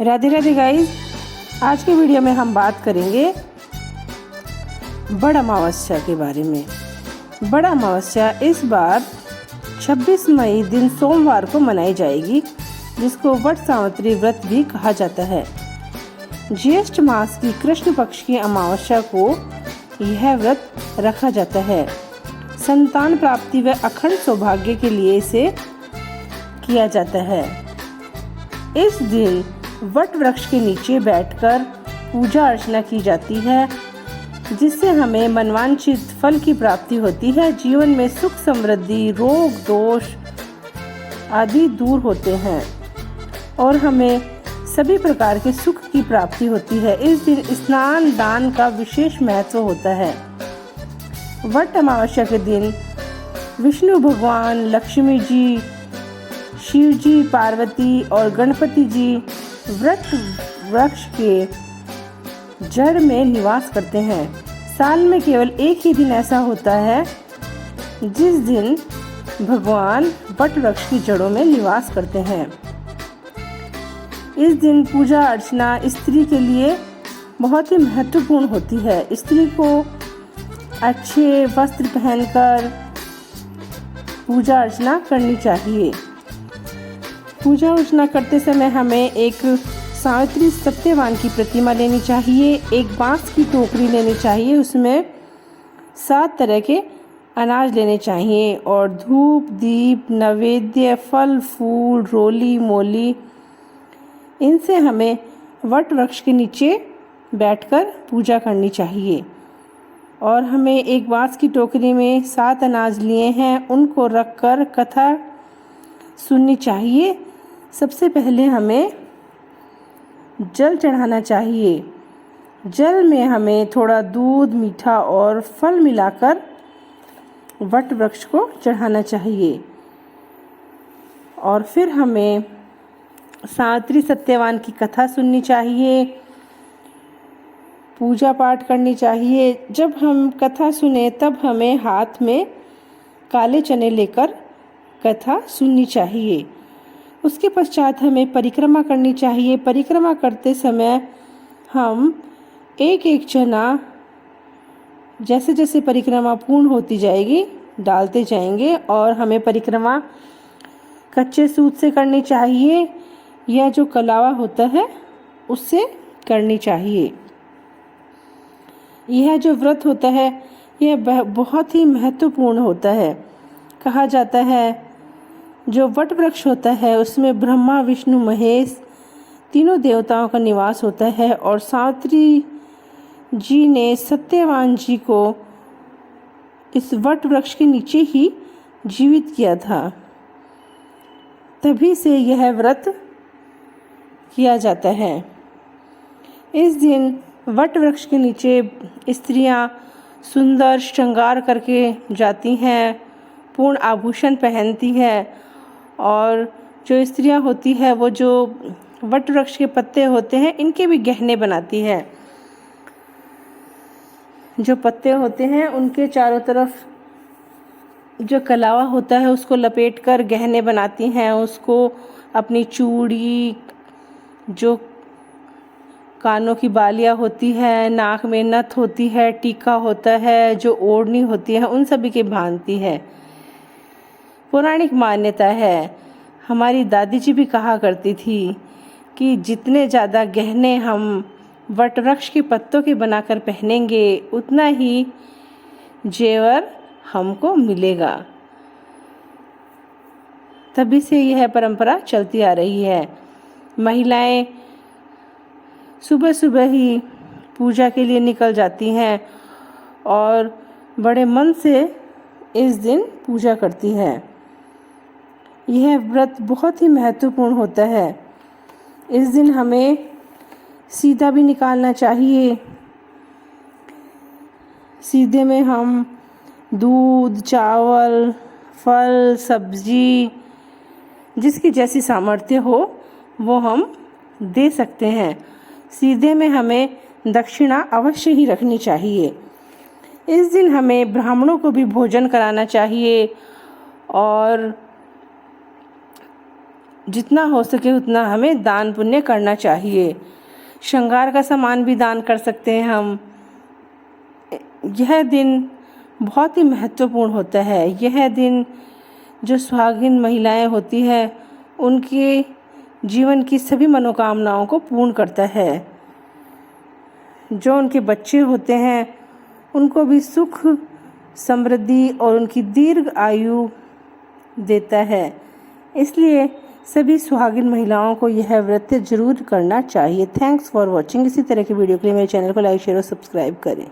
Radhe Radhe guys. आज के video में हम बात करेंगे बड़ अमावस्या के बारे में। बड़ अमावस्या इस बार 26 मई दिन सोमवार को मनाई जाएगी, जिसको वट सावित्री व्रत भी कहा जाता है। ज्येष्ठ मास की कृष्ण पक्ष की अमावस्या को यह व्रत रखा जाता है। संतान प्राप्ति व अखंड सौभाग्य के लिए इसे किया जाता है। इस दिन वट वृक्ष के नीचे बैठकर पूजा अर्चना की जाती है, जिससे हमें मनवांछित फल की प्राप्ति होती है। जीवन में सुख समृद्धि, रोग दोष आदि दूर होते हैं और हमें सभी प्रकार के सुख की प्राप्ति होती है। इस दिन स्नान दान का विशेष महत्व होता है। वट अमावस्या के दिन विष्णु भगवान, लक्ष्मी जी, शिव जी, पार्वती और गणपति जी वट वृक्ष के जड़ में निवास करते हैं। साल में केवल एक ही दिन ऐसा होता है जिस दिन भगवान वट वृक्ष की जड़ों में निवास करते हैं। इस दिन पूजा अर्चना स्त्री के लिए बहुत ही महत्वपूर्ण होती है। स्त्री को अच्छे वस्त्र पहनकर पूजा अर्चना करनी चाहिए। पूजा अर्चना करते समय हमें एक सावित्री सत्यवान की प्रतिमा लेनी चाहिए। एक बांस की टोकरी लेनी चाहिए, उसमें 7 तरह के अनाज लेने चाहिए और धूप, दीप, नैवेद्य, फल फूल, रोली मोली, इनसे हमें वट वृक्ष के नीचे बैठकर पूजा करनी चाहिए। और हमें एक बांस की टोकरी में 7 अनाज लिए हैं, उनको रखकर कथा सुननी चाहिए। सबसे पहले हमें जल चढ़ाना चाहिए। जल में हमें थोड़ा दूध, मीठा और फल मिलाकर वट वृक्ष को चढ़ाना चाहिए। और फिर हमें सावित्री सत्यवान की कथा सुननी चाहिए, पूजा पाठ करनी चाहिए। जब हम कथा सुने तब हमें हाथ में काले चने लेकर कथा सुननी चाहिए। उसके पश्चात हमें परिक्रमा करनी चाहिए। परिक्रमा करते समय हम एक एक चना जैसे जैसे परिक्रमा पूर्ण होती जाएगी डालते जाएंगे। और हमें परिक्रमा कच्चे सूत से करनी चाहिए या जो कलावा होता है उससे करनी चाहिए। यह जो व्रत होता है यह बहुत ही महत्वपूर्ण होता है। कहा जाता है जो वट वृक्ष होता है उसमें ब्रह्मा, विष्णु, महेश तीनों देवताओं का निवास होता है। और सावित्री जी ने सत्यवान जी को इस वट वृक्ष के नीचे ही जीवित किया था, तभी से यह व्रत किया जाता है। इस दिन वट वृक्ष के नीचे स्त्रियां सुंदर श्रृंगार करके जाती हैं, पूर्ण आभूषण पहनती है। और जो स्त्रियां होती है वो जो वट वृक्ष के पत्ते होते हैं इनके भी गहने बनाती है। जो पत्ते होते हैं उनके चारों तरफ जो कलावा होता है उसको लपेटकर गहने बनाती हैं। उसको अपनी चूड़ी, जो कानों की बालियां होती है, नाक में नथ होती है, टीका होता है, जो ओढ़नी होती है, उन सभी के बांधती है। पौराणिक मान्यता है, हमारी दादी जी भी कहा करती थी कि जितने ज़्यादा गहने हम वट वृक्ष के पत्तों के बनाकर पहनेंगे उतना ही जेवर हमको मिलेगा। तभी से यह परंपरा चलती आ रही है। महिलाएं सुबह सुबह ही पूजा के लिए निकल जाती हैं और बड़े मन से इस दिन पूजा करती हैं। यह व्रत बहुत ही महत्वपूर्ण होता है। इस दिन हमें सीधा भी निकालना चाहिए। सीधे में हम दूध, चावल, फल, सब्जी, जिसकी जैसी सामर्थ्य हो वो हम दे सकते हैं। सीधे में हमें दक्षिणा अवश्य ही रखनी चाहिए। इस दिन हमें ब्राह्मणों को भी भोजन कराना चाहिए और जितना हो सके उतना हमें दान पुण्य करना चाहिए। श्रृंगार का सामान भी दान कर सकते हैं हम। यह दिन बहुत ही महत्वपूर्ण होता है। यह दिन जो सुहागिन महिलाएं होती हैं उनके जीवन की सभी मनोकामनाओं को पूर्ण करता है। जो उनके बच्चे होते हैं उनको भी सुख समृद्धि और उनकी दीर्घ आयु देता है। इसलिए सभी सुहागिन महिलाओं को यह व्रत जरूर करना चाहिए। Thanks for watching. इसी तरह की वीडियो के लिए मेरे चैनल को लाइक शेयर और सब्सक्राइब करें।